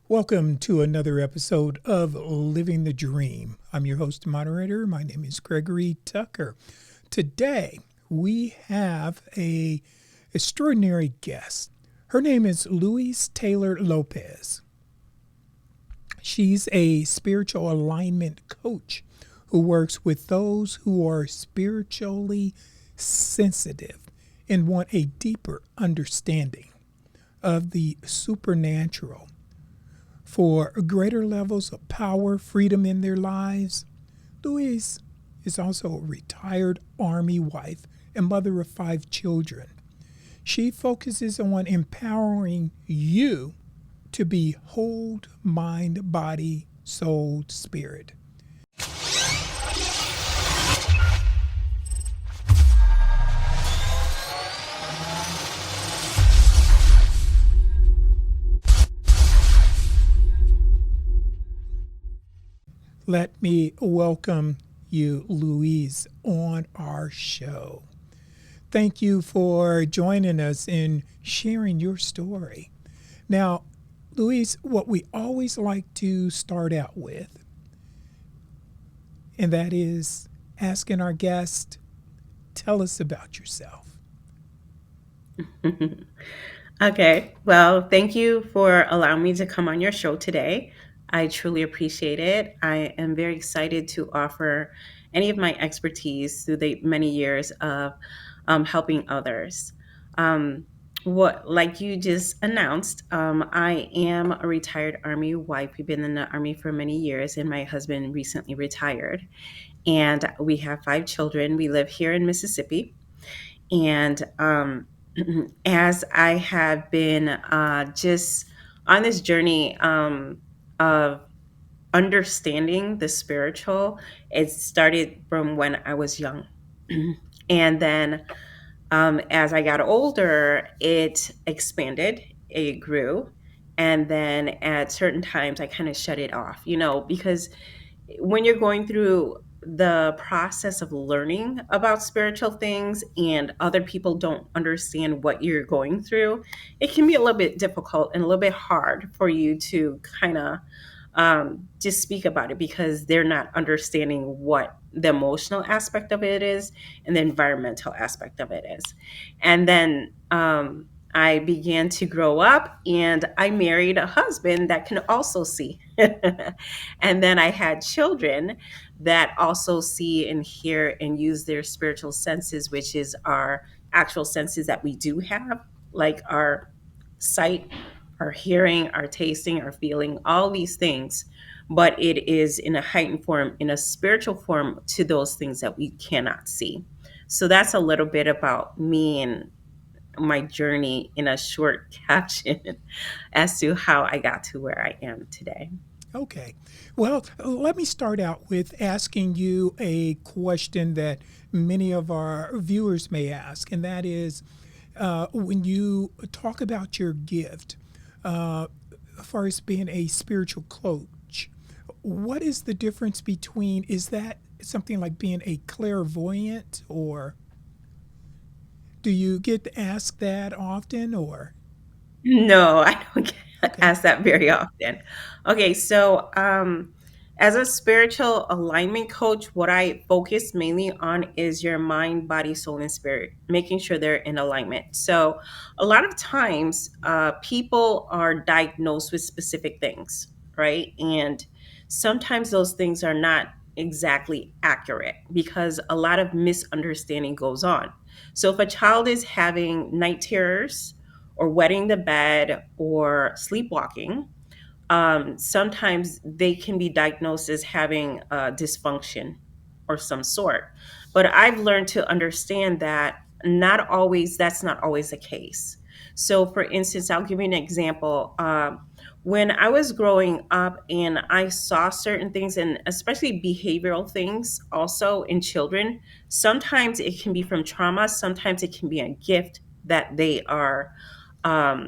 Welcome to another episode of Living the Dream. I'm your host and moderator. My name is Gregory Tucker. Today we have a extraordinary guest. Her name is Louise Taylor Lopez. She's a spiritual alignment coach who works with those who are spiritually sensitive and want a deeper understanding of the supernatural for greater levels of power, freedom in their lives. Louise is also a retired Army wife and mother of 5 children. She focuses on empowering you to be whole mind, body, soul, spirit. Let me welcome you, Louise, on our show. Thank you for joining us and sharing your story. Now, Louise, what we always like to start out with, and that is asking our guest, tell us about yourself. Okay. Well, thank you for allowing me to come on your show today. I truly appreciate it. I am very excited to offer any of my expertise through the many years of helping others. Um, like you just announced, I am a retired Army wife. We've been in the Army for many years, and my husband recently retired. And we have 5 children. We live here in Mississippi. And as I have been just on this journey of understanding the spiritual, it started from when I was young. And then as I got older, it expanded, it grew. And then at certain times, I kind of shut it off, because when you're going through the process of learning about spiritual things and other people don't understand what you're going through, it can be a little bit difficult and a little bit hard for you to kind of just speak about it because they're not understanding what the emotional aspect of it is and the environmental aspect of it is. And then I began to grow up and I married a husband that can also see. And then I had children that also see and hear and use their spiritual senses, which is our actual senses that we do have, like our sight, our hearing, our tasting, our feeling, all these things. But it is in a heightened form, in a spiritual form to those things that we cannot see. So that's a little bit about me and my journey in a short caption as to how I got to where I am today. Okay. Well, let me start out with asking you a question that many of our viewers may ask, and that is when you talk about your gift, uh, as far as being a spiritual coach, what is the difference between, is that something like being a clairvoyant, or do you get asked that often, or? No, I don't get Okay. asked that very often. Okay, so as a spiritual alignment coach, what I focus mainly on is your mind, body, soul, and spirit, making sure they're in alignment. So, a lot of times, people are diagnosed with specific things, right? And sometimes those things are not exactly accurate because a lot of misunderstanding goes on. So, if a child is having night terrors, or wetting the bed or sleepwalking, sometimes they can be diagnosed as having dysfunction or some sort. But I've learned to understand that that's not always the case. So, for instance, I'll give you an example. When I was growing up and I saw certain things, and especially behavioral things also in children, sometimes it can be from trauma, sometimes it can be a gift that they are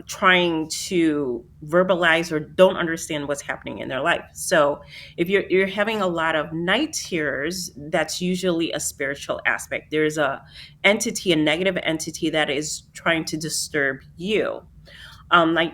trying to verbalize or don't understand what's happening in their life. So if you're having a lot of night terrors, that's usually a spiritual aspect. There's a negative entity that is trying to disturb you. Like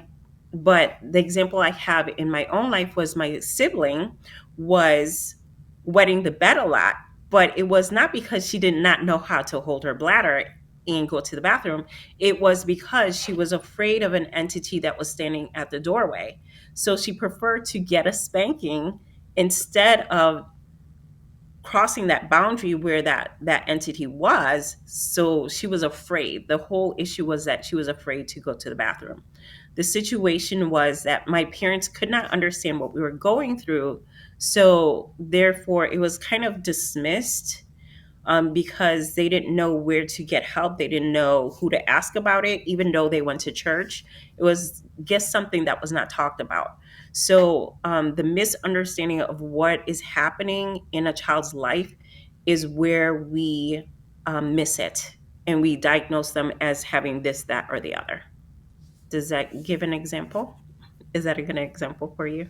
But the example I have in my own life was my sibling was wetting the bed a lot, but it was not because she did not know how to hold her bladder and go to the bathroom. It was because she was afraid of an entity that was standing at the doorway. So she preferred to get a spanking instead of crossing that boundary where that entity was. So she was afraid. The whole issue was that she was afraid to go to the bathroom. The situation was that my parents could not understand what we were going through, so therefore it was kind of dismissed, because they didn't know where to get help. They didn't know who to ask about it, even though they went to church. It was just something that was not talked about. So the misunderstanding of what is happening in a child's life is where we miss it, and we diagnose them as having this, that, or the other. Does that give an example? Is that a good example for you?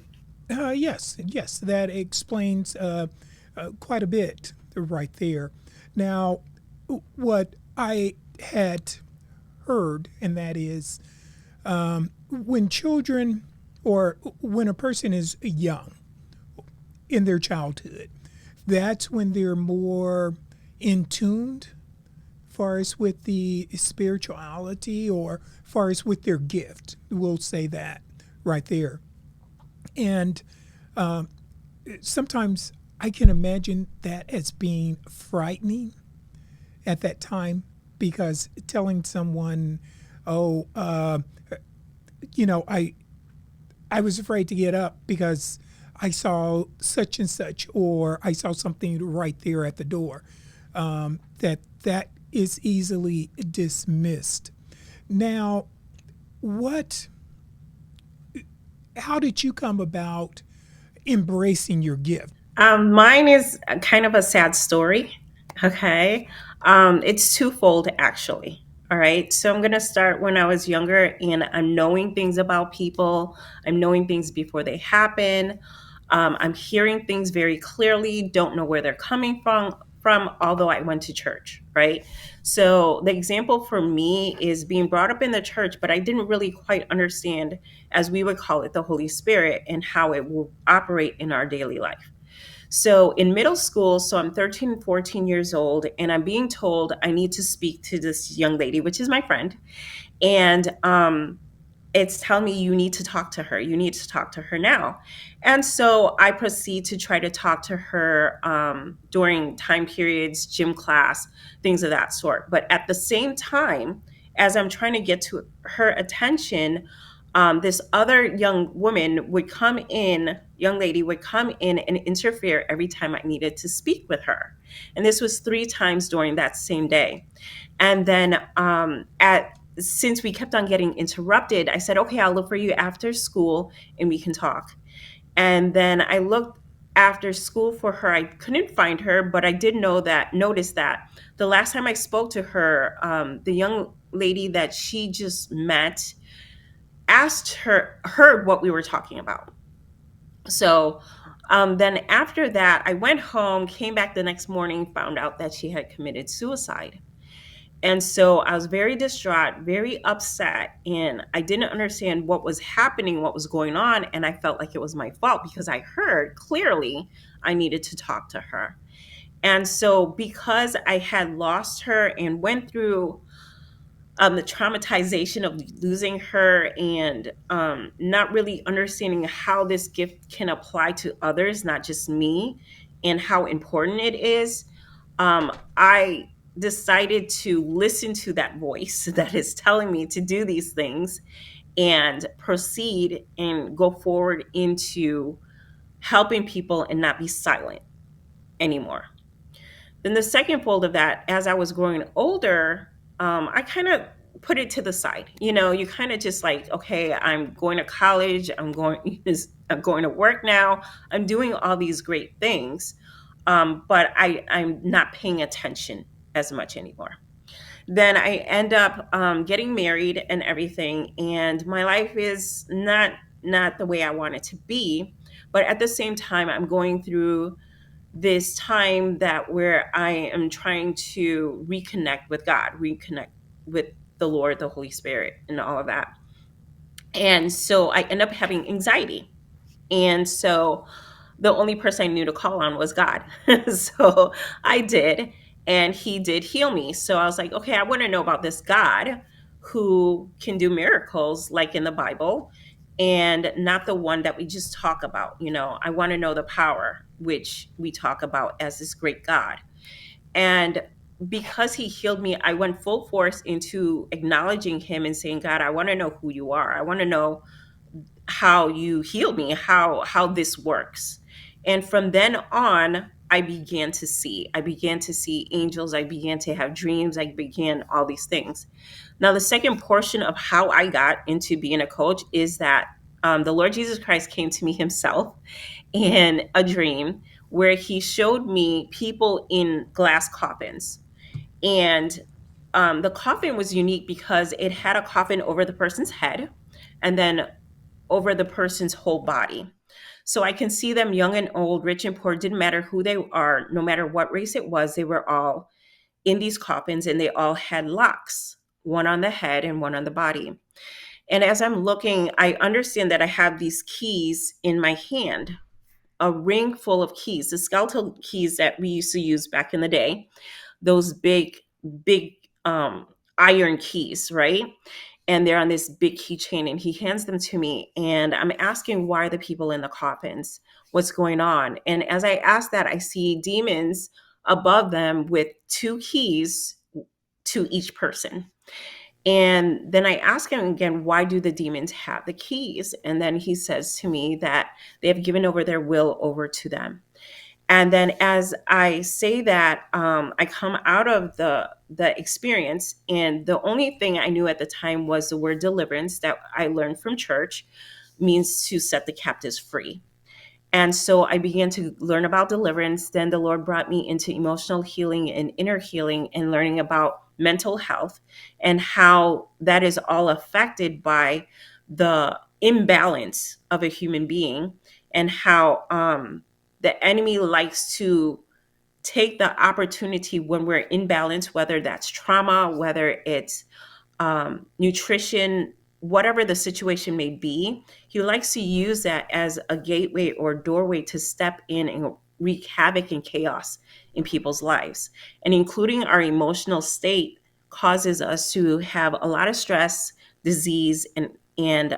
Yes, yes, that explains quite a bit right there. Now, what I had heard, and that is when children or when a person is young in their childhood, that's when they're more in tuned far as with the spirituality or far as with their gift. We'll say that right there. And sometimes I can imagine that as being frightening at that time because telling someone, oh, I was afraid to get up because I saw such and such, or I saw something right there at the door. That is easily dismissed. Now, what? How did you come about embracing your gift? Mine is kind of a sad story. Okay. It's twofold, actually. All right. So I'm going to start when I was younger and I'm knowing things about people. I'm knowing things before they happen. I'm hearing things very clearly, don't know where they're coming from, although I went to church, right? So the example for me is being brought up in the church, but I didn't really quite understand, as we would call it, the Holy Spirit and how it will operate in our daily life. So in middle school, so I'm 13 and 14 years old, and I'm being told I need to speak to this young lady, which is my friend. And it's telling me you need to talk to her. You need to talk to her now. And so I proceed to try to talk to her during time periods, gym class, things of that sort. But at the same time, as I'm trying to get to her attention, this other young lady would come in and interfere every time I needed to speak with her. And this was 3 times during that same day. And then at since we kept on getting interrupted, I said, okay, I'll look for you after school and we can talk. And then I looked after school for her. I couldn't find her, but I did notice that the last time I spoke to her, the young lady that she just met heard what we were talking about. So then after that, I went home, came back the next morning, found out that she had committed suicide. And so I was very distraught, very upset, and I didn't understand what was happening, what was going on. And I felt like it was my fault because I heard clearly I needed to talk to her. And so, because I had lost her and went through the traumatization of losing her and not really understanding how this gift can apply to others, not just me, and how important it is, I decided to listen to that voice that is telling me to do these things and proceed and go forward into helping people and not be silent anymore. Then the second fold of that, as I was growing older, I kind of put it to the side. You kind of just like, okay, I'm going to college, I'm going to work now, I'm doing all these great things, but I'm not paying attention as much anymore. Then I end up getting married and everything, and my life is not the way I want it to be. But at the same time, I'm going through this time that where I am trying to reconnect with God, reconnect with the Lord, the Holy Spirit, and all of that. And so I end up having anxiety. And so the only person I knew to call on was God. So I did, and he did heal me. So I was like, okay, I want to know about this God who can do miracles like in the Bible, and not the one that we just talk about. I want to know the power which we talk about as this great God. And because he healed me, I went full force into acknowledging him and saying, God, I want to know who you are. I want to know how you healed me, how this works. And from then on, I began to see angels, I began to have dreams, I began all these things. Now the second portion of how I got into being a coach is that the Lord Jesus Christ came to me himself in a dream where he showed me people in glass coffins. And the coffin was unique because it had a coffin over the person's head and then over the person's whole body. So I can see them, young and old, rich and poor, didn't matter who they are, no matter what race it was, they were all in these coffins, and they all had locks, one on the head and one on the body. And as I'm looking, I understand that I have these keys in my hand, a ring full of keys, the skeletal keys that we used to use back in the day, those big iron keys, right? And they're on this big keychain, and he hands them to me, and I'm asking, why are the people in the coffins, what's going on? And as I ask that, I see demons above them with two keys to each person. And then I ask him again, why do the demons have the keys? And then he says to me that they have given over their will over to them. And then as I say that, I come out of the experience, and the only thing I knew at the time was the word deliverance that I learned from church, means to set the captives free. And so I began to learn about deliverance. Then the Lord brought me into emotional healing and inner healing, and learning about mental health and how that is all affected by the imbalance of a human being, and how the enemy likes to take the opportunity when we're in balance, whether that's trauma, whether it's nutrition, whatever the situation may be. He likes to use that as a gateway or doorway to step in and wreak havoc and chaos in people's lives. And including our emotional state causes us to have a lot of stress, disease, and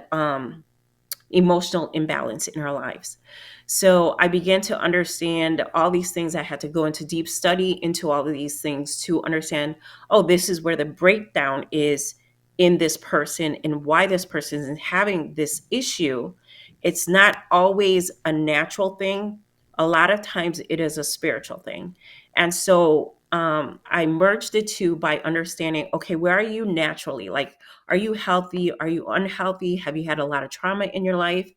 emotional imbalance in our lives. So I began to understand all these things. I had to go into deep study into all of these things to understand, oh, this is where the breakdown is in this person and why this person is having this issue. It's not always a natural thing. A lot of times it is a spiritual thing. And so I merged the two by understanding, okay, where are you naturally? Like, are you healthy? Are you unhealthy? Have you had a lot of trauma in your life?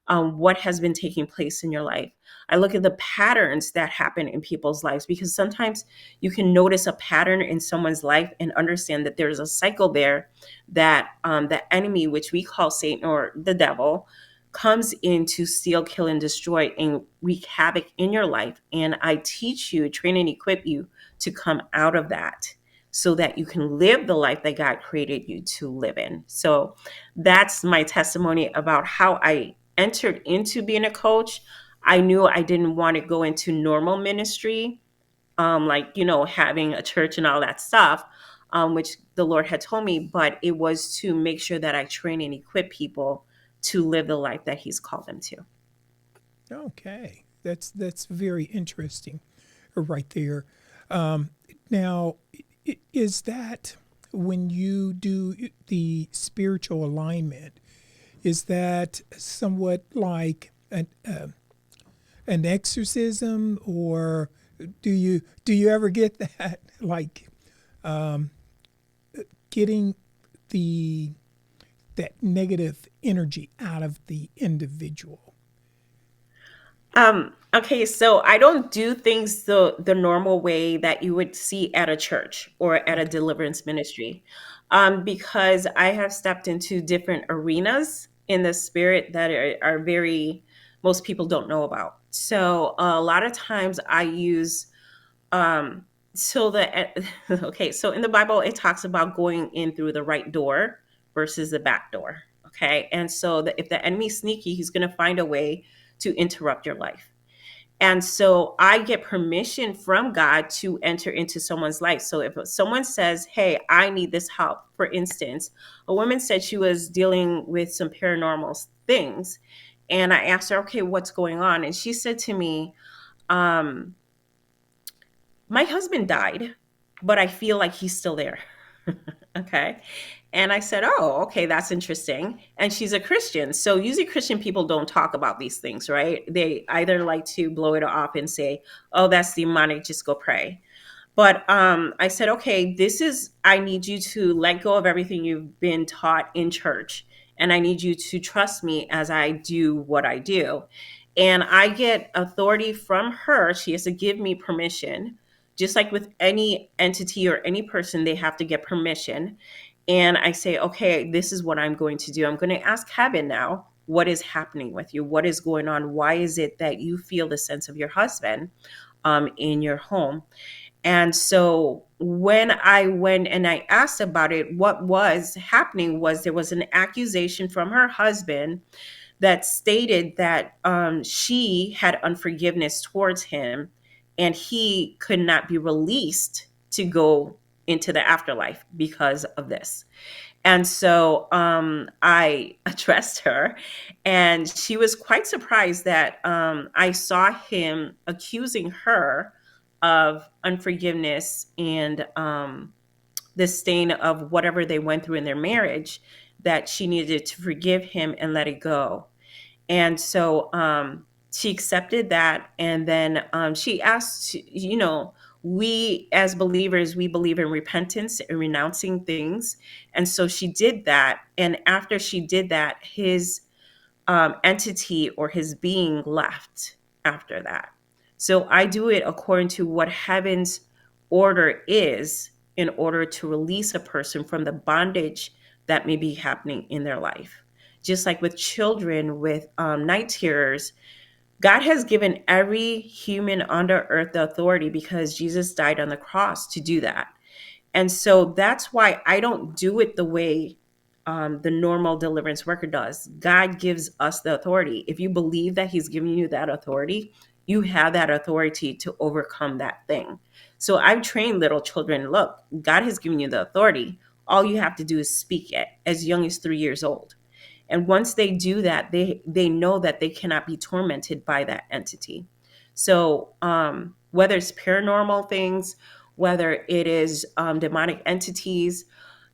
What has been taking place in your life? I look at the patterns that happen in people's lives, because sometimes you can notice a pattern in someone's life and understand that there's a cycle there, that the enemy, which we call Satan or the devil, comes in to steal, kill, and destroy and wreak havoc in your life. And I teach you, train, and equip you to come out of that so that you can live the life that God created you to live in. So that's my testimony about how I entered into being a coach. I knew I didn't want to go into normal ministry, like, having a church and all that stuff, which the Lord had told me, but it was to make sure that I train and equip people to live the life that He's called them to. Okay, that's very interesting, right there. Um, Now, is that when you do the spiritual alignment? Is that somewhat like an exorcism, or do you ever get that, like getting the that negative energy out of the individual? Okay, so I don't do things the normal way that you would see at a church or at a Okay. deliverance ministry, because I have stepped into different arenas in the spirit that are very, most people don't know about. So a lot of times I use so the okay, so in the Bible it talks about going in through the right door versus the back door. Okay. And so if the enemy's sneaky, he's going to find a way to interrupt your life. And so I get permission from God to enter into someone's life. So if someone says, hey, I need this help, for instance, a woman said she was dealing with some paranormal things. And I asked her, okay, what's going on? And she said to me, um, my husband died, but I feel like he's still there. Okay. And I said, oh, okay, that's interesting. And she's a Christian. So usually Christian people don't talk about these things, right? They either like to blow it off and say, oh, that's demonic, just go pray. But I said, okay, I need you to let go of everything you've been taught in church. And I need you to trust me as I do what I do. And I get authority from her. She has to give me permission. Just like with any entity or any person, they have to get permission. And I say, okay, this is what I'm going to do. I'm going to ask heaven now, what is happening with you? What is going on? Why is it that you feel the sense of your husband in your home? And so when I went and I asked about it, what was happening was there was an accusation from her husband that stated that she had unforgiveness towards him and he could not be released to go into the afterlife because of this. And so I addressed her, and she was quite surprised that I saw him accusing her of unforgiveness and the stain of whatever they went through in their marriage, that she needed to forgive him and let it go. And so she accepted that. And then she asked, we as believers, we believe in repentance and renouncing things. And so she did that. And after she did that, his entity or his being left after that. So I do it according to what heaven's order is in order to release a person from the bondage that may be happening in their life. Just like with children with night terrors, God has given every human under earth the authority because Jesus died on the cross to do that. And so that's why I don't do it the way the normal deliverance worker does. God gives us the authority. If you believe that He's giving you that authority, you have that authority to overcome that thing. So I've trained little children, look, God has given you the authority. All you have to do is speak it as young as 3 years old. And once they do that, they know that they cannot be tormented by that entity. So whether it's paranormal things, whether it is demonic entities,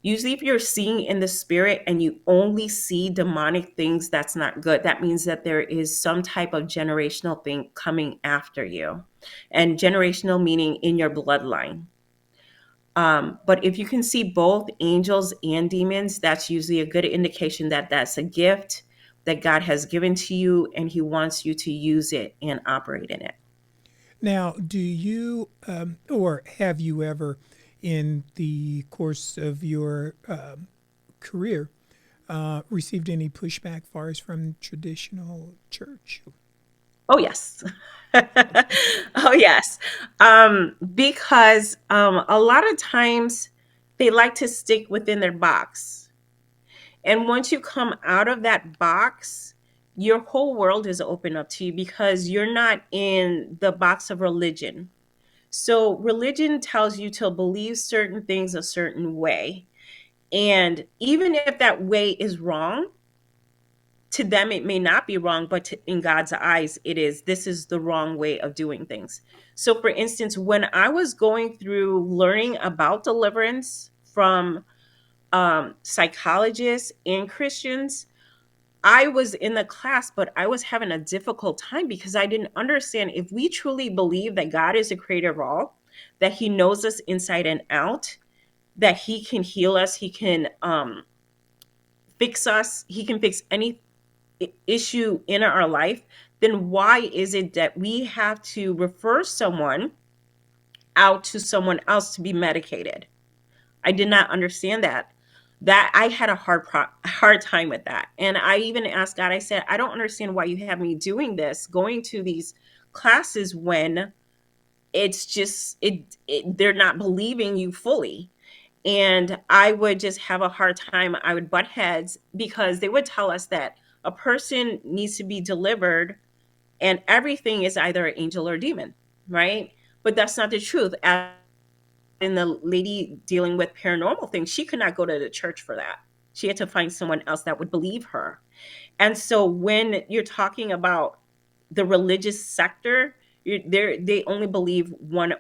usually if you're seeing in the spirit and you only see demonic things, that's not good. That means that there is some type of generational thing coming after you. And generational meaning in your bloodline. But if you can see both angels and demons, that's usually a good indication that that's a gift that God has given to you and He wants you to use it and operate in it. Now, do you or have you ever, in the course of your career, received any pushback far as from traditional church? Oh, yes. Oh, yes. Because a lot of times they like to stick within their box. And once you come out of that box, your whole world is open up to you because you're not in the box of religion. So, religion tells you to believe certain things a certain way. And even if that way is wrong, to them it may not be wrong, but in God's eyes it is. This is the wrong way of doing things. So for instance, when I was going through learning about deliverance from psychologists and Christians, I was in the class, but I was having a difficult time because I didn't understand, if we truly believe that God is the creator of all, that He knows us inside and out, that He can heal us, He can fix us, He can fix any issue in our life, then why is it that we have to refer someone out to someone else to be medicated? I did not understand that. That I had a hard time with that. And I even asked God, I said, I don't understand why you have me doing this, going to these classes when it's just they're not believing you fully. And I would just have a hard time. I would butt heads because they would tell us that a person needs to be delivered and everything is either an angel or a demon, right? But that's not the truth. As in the lady dealing with paranormal things, she could not go to the church for that. She had to find someone else that would believe her. And so when you're talking about the religious sector, they only believe one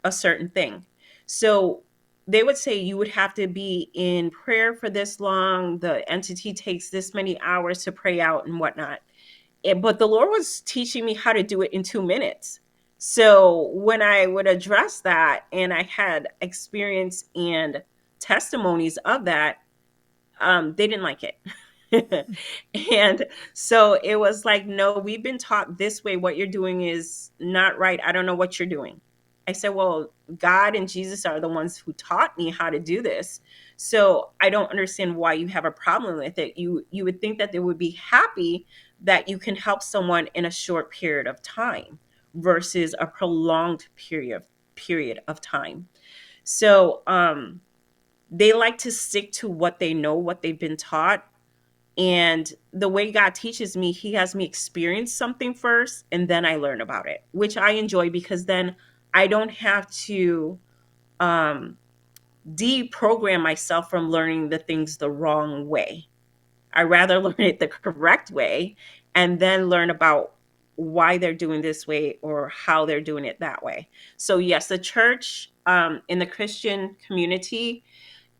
a certain thing. So they would say you would have to be in prayer for this long. The entity takes this many hours to pray out and whatnot. But the Lord was teaching me how to do it in 2 minutes. So when I would address that, and I had experience and testimonies of that, they didn't like it. And so it was like, no, we've been taught this way. What you're doing is not right. I don't know what you're doing. I said, well, God and Jesus are the ones who taught me how to do this. So I don't understand why you have a problem with it. You would think that they would be happy that you can help someone in a short period of time versus a prolonged period of time. So they like to stick to what they know, what they've been taught. And the way God teaches me, He has me experience something first and then I learn about it, which I enjoy because then I don't have to um, deprogram myself from learning the things the wrong way. I rather learn it the correct way and then learn about why they're doing this way or how they're doing it that way. So, yes, the church in the Christian community,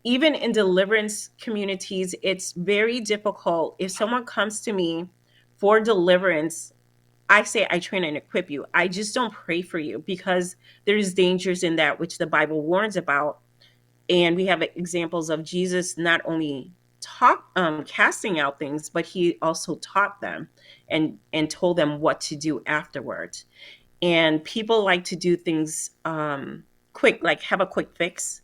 even in deliverance communities, it's very difficult. If someone comes to me for deliverance, I say I train and equip you. I just don't pray for you because there's dangers in that which the Bible warns about. And we have examples of Jesus not only casting out things, but he also taught them and told them what to do afterwards. And people like to do things quick, like have a quick fix,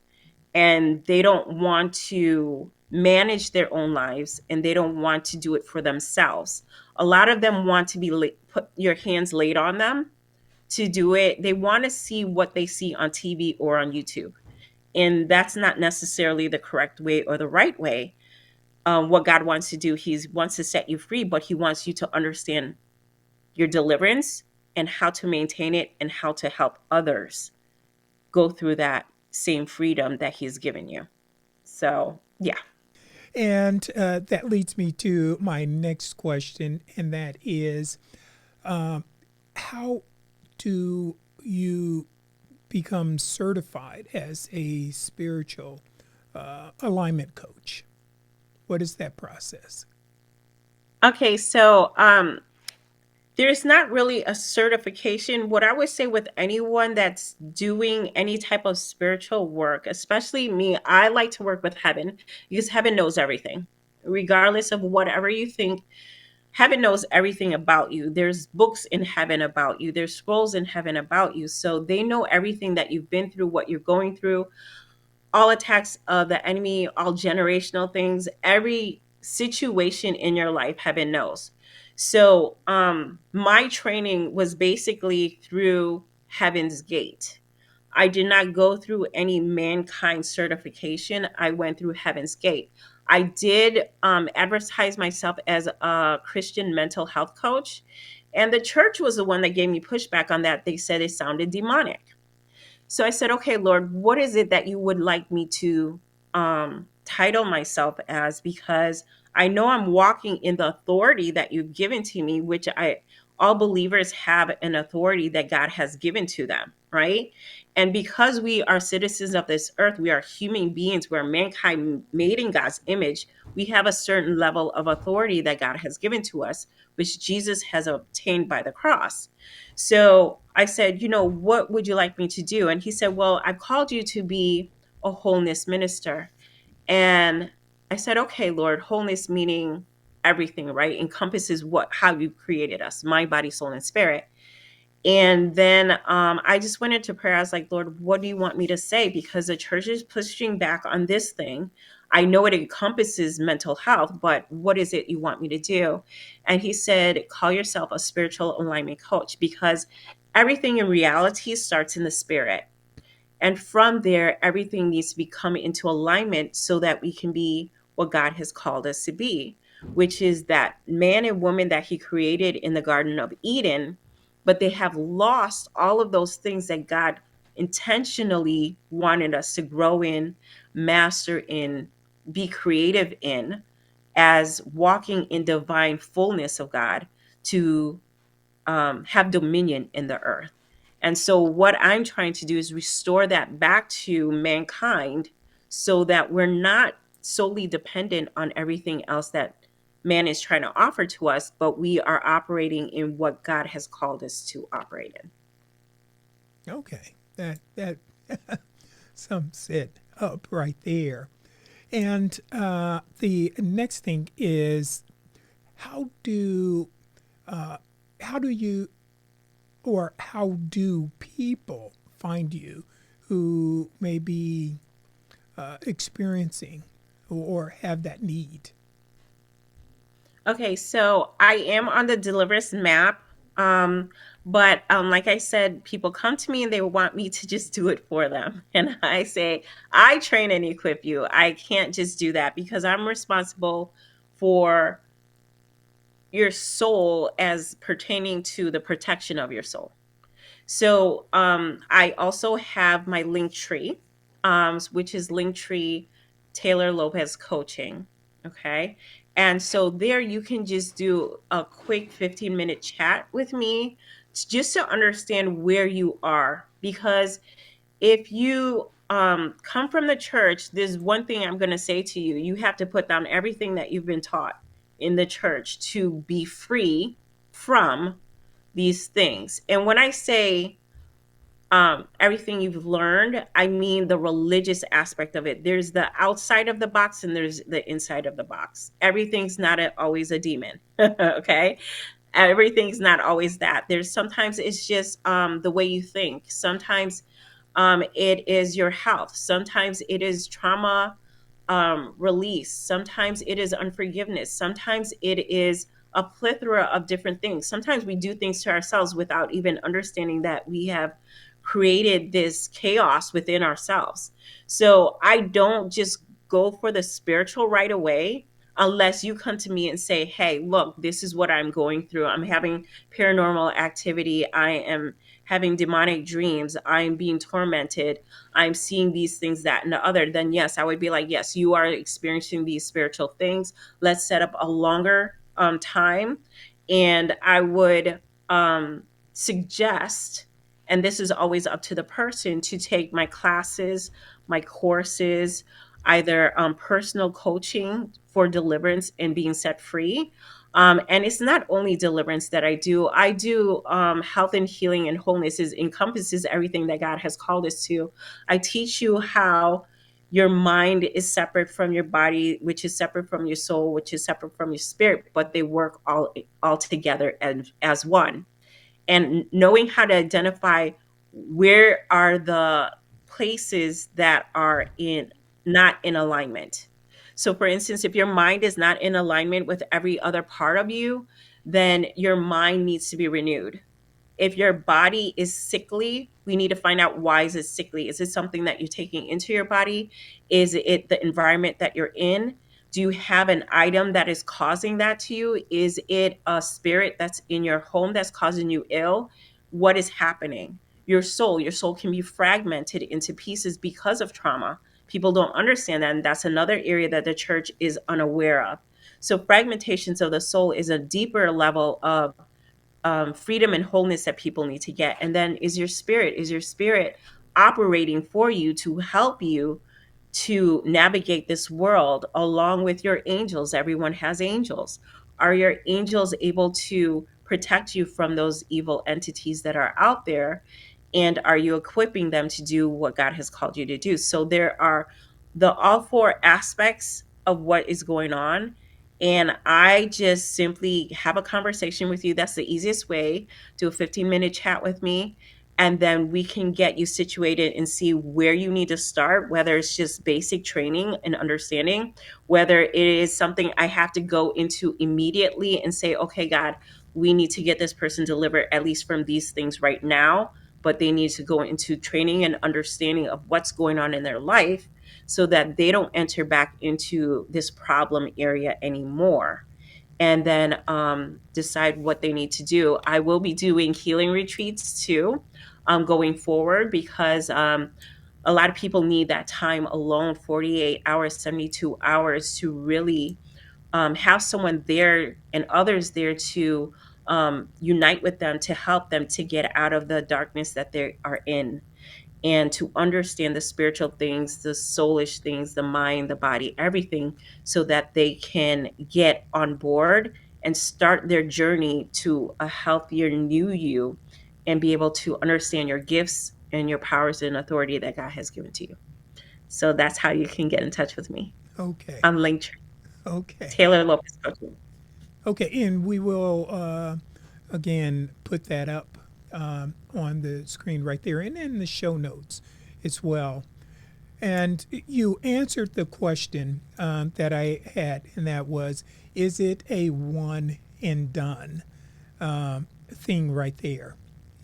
and they don't want to manage their own lives and they don't want to do it for themselves. A lot of them want to be put your hands laid on them to do it. They want to see what they see on TV or on YouTube. And that's not necessarily the correct way or the right way. What God wants to do, He wants to set you free, but He wants you to understand your deliverance and how to maintain it and how to help others go through that same freedom that He's given you. So, yeah. And that leads me to my next question, and that is how do you become certified as a spiritual alignment coach? What is that process? Okay, so there's not really a certification. What I would say with anyone that's doing any type of spiritual work, especially me, I like to work with heaven because heaven knows everything. Regardless of whatever you think, heaven knows everything about you. There's books in heaven about you, there's scrolls in heaven about you. So they know everything that you've been through, what you're going through, all attacks of the enemy, all generational things, every situation in your life, heaven knows. So my training was basically through Heaven's Gate. I did not go through any mankind certification. I went through Heaven's Gate. I did advertise myself as a Christian mental health coach, and the church was the one that gave me pushback on that. They said it sounded demonic. So I said, okay, Lord, what is it that you would like me to title myself as? Because I know I'm walking in the authority that you've given to me, which all believers have an authority that God has given to them, right? And because we are citizens of this earth, we are human beings, we're mankind made in God's image, we have a certain level of authority that God has given to us, which Jesus has obtained by the cross. So I said, what would you like me to do? And he said, well, I've called you to be a wholeness minister. And I said, okay, Lord, wholeness meaning everything, right? Encompasses how you created us, mind, body, soul, and spirit. And then I just went into prayer. I was like, Lord, what do you want me to say? Because the church is pushing back on this thing. I know it encompasses mental health, but what is it you want me to do? And he said, call yourself a spiritual alignment coach because everything in reality starts in the spirit. And from there, everything needs to be come into alignment so that we can be what God has called us to be, which is that man and woman that he created in the Garden of Eden, but they have lost all of those things that God intentionally wanted us to grow in, master in, be creative in, as walking in divine fullness of God, to have dominion in the earth. And so, what I'm trying to do is restore that back to mankind so that we're not solely dependent on everything else that man is trying to offer to us, but we are operating in what God has called us to operate in. Okay, that sums it up right there. And the next thing is, how do how do you or how do people find you who may be experiencing or have that need? Okay, so I am on the Deliverance map. But like I said, people come to me and they want me to just do it for them. And I say, I train and equip you. I can't just do that because I'm responsible for your soul as pertaining to the protection of your soul. So I also have my link tree, which is Linktree Taylor Lopez Coaching. Okay. And so there you can just do a quick 15-minute chat with me just to understand where you are. Because if you come from the church, there's one thing I'm going to say to you: you have to put down everything that you've been taught in the church to be free from these things. And when I say everything you've learned, I mean the religious aspect of it. There's the outside of the box and there's the inside of the box. Everything's not always a demon. Okay. Everything's not always that. There's sometimes it's just the way you think. Sometimes it is your health. Sometimes it is trauma release. Sometimes it is unforgiveness. Sometimes it is a plethora of different things. Sometimes we do things to ourselves without even understanding that we have created this chaos within ourselves. So I don't just go for the spiritual right away unless you come to me and say, hey, look, this is what I'm going through. I'm having paranormal activity. I am having demonic dreams. I'm being tormented. I'm seeing these things, that, and the other. Then, yes, I would be like, yes, you are experiencing these spiritual things. Let's set up a longer time. And I would suggest, and this is always up to the person, to take my classes, my courses, either personal coaching for deliverance and being set free. And it's not only deliverance that I do health and healing and wholeness. Is encompasses everything that God has called us to. I teach you how your mind is separate from your body, which is separate from your soul, which is separate from your spirit, but they work all together as one. And knowing how to identify where are the places that are in not in alignment. So for instance, if your mind is not in alignment with every other part of you, then your mind needs to be renewed. If your body is sickly, we need to find out, why is it sickly? Is it something that you're taking into your body? Is it the environment that you're in? Do you have an item that is causing that to you? Is it a spirit that's in your home that's causing you ill? What is happening? Your soul can be fragmented into pieces because of trauma. People don't understand that, and that's another area that the church is unaware of. So fragmentations of the soul is a deeper level of freedom and wholeness that people need to get. And then, is your spirit operating for you to help you to navigate this world along with your angels? Everyone has angels. Are your angels able to protect you from those evil entities that are out there? And are you equipping them to do what God has called you to do? So there are the all four aspects of what is going on. And I just simply have a conversation with you. That's the easiest way. Do a 15-minute chat with me. And then we can get you situated and see where you need to start, whether it's just basic training and understanding, whether it is something I have to go into immediately and say, okay, God, we need to get this person delivered, at least from these things right now, but they need to go into training and understanding of what's going on in their life so that they don't enter back into this problem area anymore, and then decide what they need to do. I will be doing healing retreats too, going forward, because a lot of people need that time alone, 48 hours, 72 hours, to really have someone there and others there to unite with them, to help them to get out of the darkness that they are in, and to understand the spiritual things, the soulish things, the mind, the body, everything, so that they can get on board and start their journey to a healthier new you, and be able to understand your gifts and your powers and authority that God has given to you. So that's how you can get in touch with me. Okay. I'm Link Okay. Taylor Lopez Coaching. Okay. And we will, again, put that up on the screen right there and in the show notes as well. And you answered the question that I had, and that was, is it a one and done thing right there?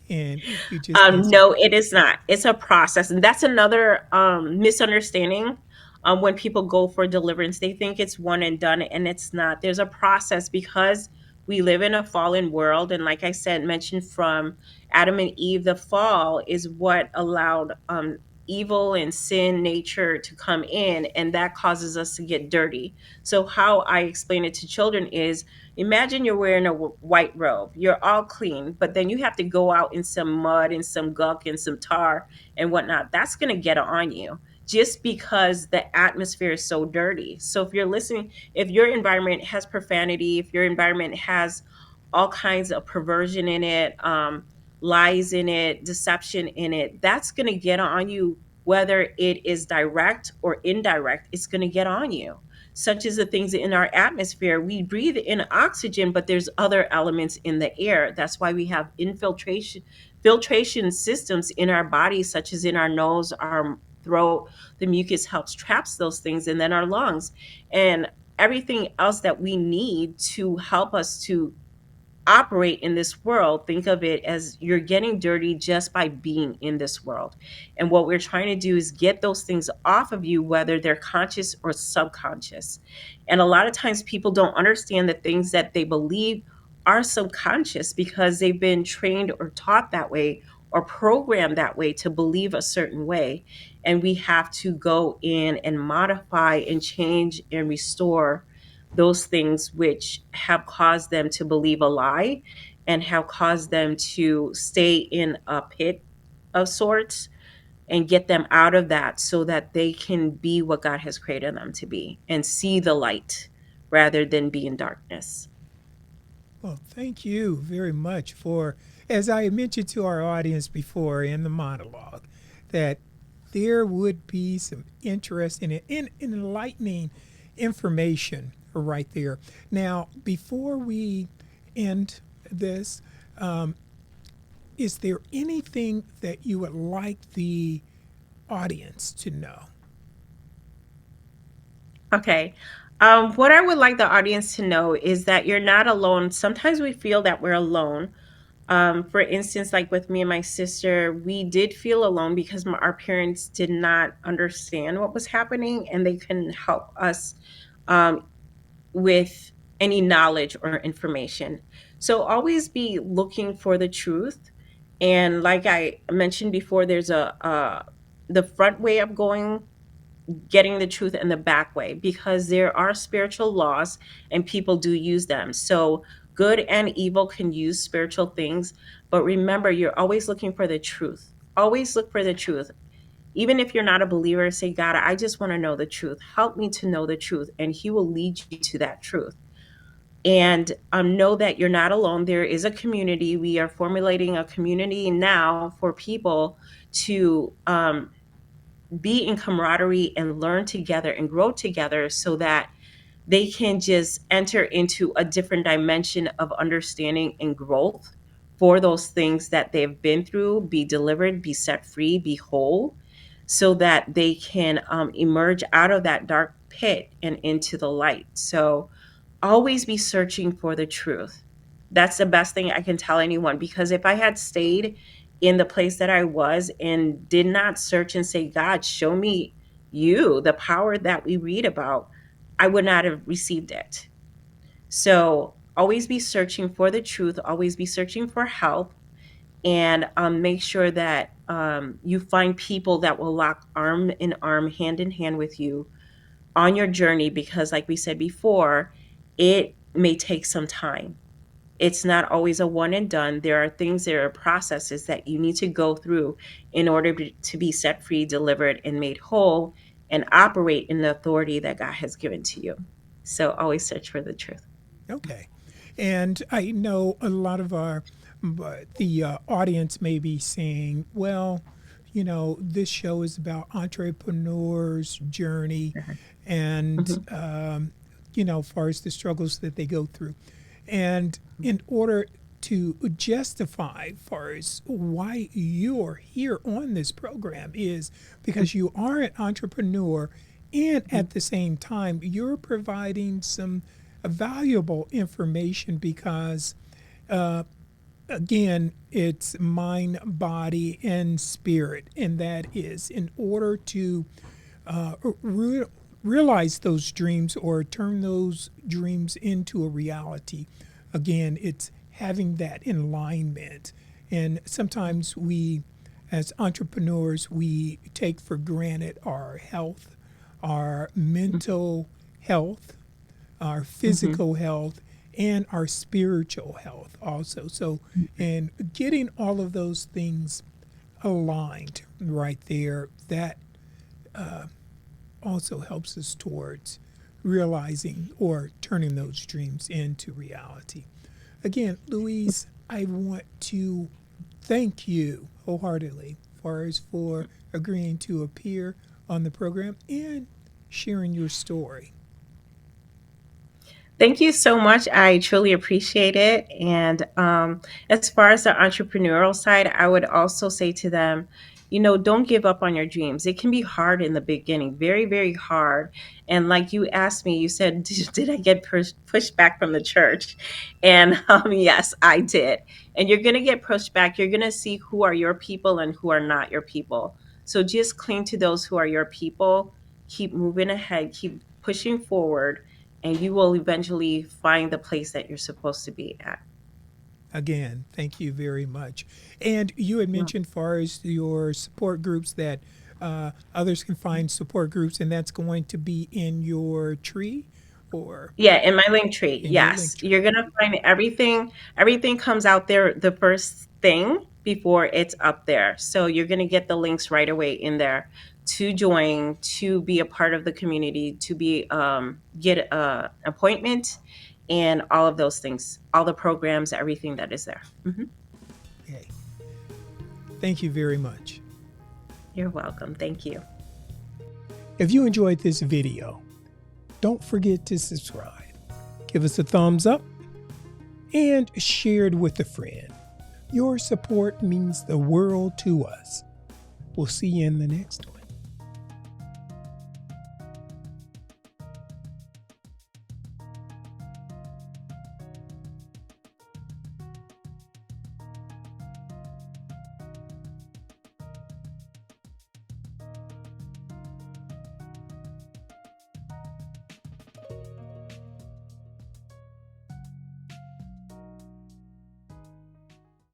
And you just answered. No, it is not. It's a process. And that's another misunderstanding. When people go for deliverance, they think it's one and done, and it's not. There's a process, because we live in a fallen world. And like I said, mentioned from Adam and Eve, the fall is what allowed evil and sin nature to come in, and that causes us to get dirty. So, how I explain it to children is, imagine you're wearing a white robe. You're all clean, but then you have to go out in some mud and some gunk and some tar and whatnot. That's going to get on you, just because the atmosphere is so dirty. So if you're listening, if your environment has profanity, if your environment has all kinds of perversion in it, lies in it, deception in it, that's going to get on you, whether it is direct or indirect. It's going to get on you, such as the things in our atmosphere. We breathe in oxygen, but there's other elements in the air. That's why we have filtration systems in our body, such as in our nose, our throat. The mucus helps traps those things, and then our lungs, and everything else that we need to help us to operate in this world. Think of it as you're getting dirty just by being in this world. And what we're trying to do is get those things off of you, whether they're conscious or subconscious. And a lot of times people don't understand the things that they believe are subconscious, because they've been trained or taught that way, or programmed that way to believe a certain way. And we have to go in and modify and change and restore those things which have caused them to believe a lie, and have caused them to stay in a pit of sorts, and get them out of that, so that they can be what God has created them to be and see the light rather than be in darkness. Well, thank you very much for, as I mentioned to our audience before in the monologue, that there would be some interest in enlightening information right there. Now, before we end this, is there anything that you would like the audience to know? Okay. What I would like the audience to know is that you're not alone. Sometimes we feel that we're alone. For instance, like with me and my sister, we did feel alone because our parents did not understand what was happening, and they couldn't help us um, with any knowledge or information. So always be looking for the truth. And like I mentioned before, there's the front way of going, getting the truth, and the back way, because there are spiritual laws and people do use them. So good and evil can use spiritual things, but remember, you're always looking for the truth. Always look for the truth. Even if you're not a believer, say, God, I just want to know the truth. Help me to know the truth, and He will lead you to that truth. And know that you're not alone. There is a community. We are formulating a community now for people to be in camaraderie and learn together and grow together, so that they can just enter into a different dimension of understanding and growth for those things that they've been through, be delivered, be set free, be whole, so that they can emerge out of that dark pit and into the light. So always be searching for the truth. That's the best thing I can tell anyone, because if I had stayed in the place that I was and did not search and say, God, show me you, the power that we read about, I would not have received it. So always be searching for the truth, always be searching for help, and make sure that you find people that will lock arm in arm, hand in hand with you on your journey, because, like we said before, it may take some time. It's not always a one and done. There are things, there are processes that you need to go through in order to be set free, delivered, and made whole, and operate in the authority that God has given to you. So always search for the truth. Okay. And I know a lot of the audience may be saying, well, this show is about entrepreneurs' journey and, Mhm. as far as the struggles that they go through. And in order to justify as far as why you're here on this program is because you are an entrepreneur, and at the same time you're providing some valuable information because again, it's mind, body, and spirit, and that is in order to realize those dreams or turn those dreams into a reality. Again, it's having that alignment. And sometimes we, as entrepreneurs, we take for granted our health, our mental health, our Mhm. physical health, and our spiritual health also. So, and getting all of those things aligned right there, that also helps us towards realizing or turning those dreams into reality. Again, Louise, I want to thank you wholeheartedly for agreeing to appear on the program and sharing your story. Thank you so much. I truly appreciate it. And as far as the entrepreneurial side, I would also say to them, don't give up on your dreams. It can be hard in the beginning, very, very hard. And like you asked me, you said, did I get pushed back from the church? And yes, I did. And you're going to get pushed back. You're going to see who are your people and who are not your people. So just cling to those who are your people. Keep moving ahead. Keep pushing forward, and you will eventually find the place that you're supposed to be at. Again, thank you very much. And you had Yeah. mentioned, far as your support groups, that others can find support groups, and that's going to be in your tree or Yeah, in my link tree. in your link Yes. tree. You're going to find everything. Everything comes out there the first thing before it's up there. So you're going to get the links right away in there to join, to be a part of the community, to be get a appointment, and all of those things, all the programs, everything that is there. Okay. Thank you very much. You're welcome. Thank you. If you enjoyed this video, don't forget to subscribe, give us a thumbs up, and share it with a friend. Your support means the world to us. We'll see you in the next one.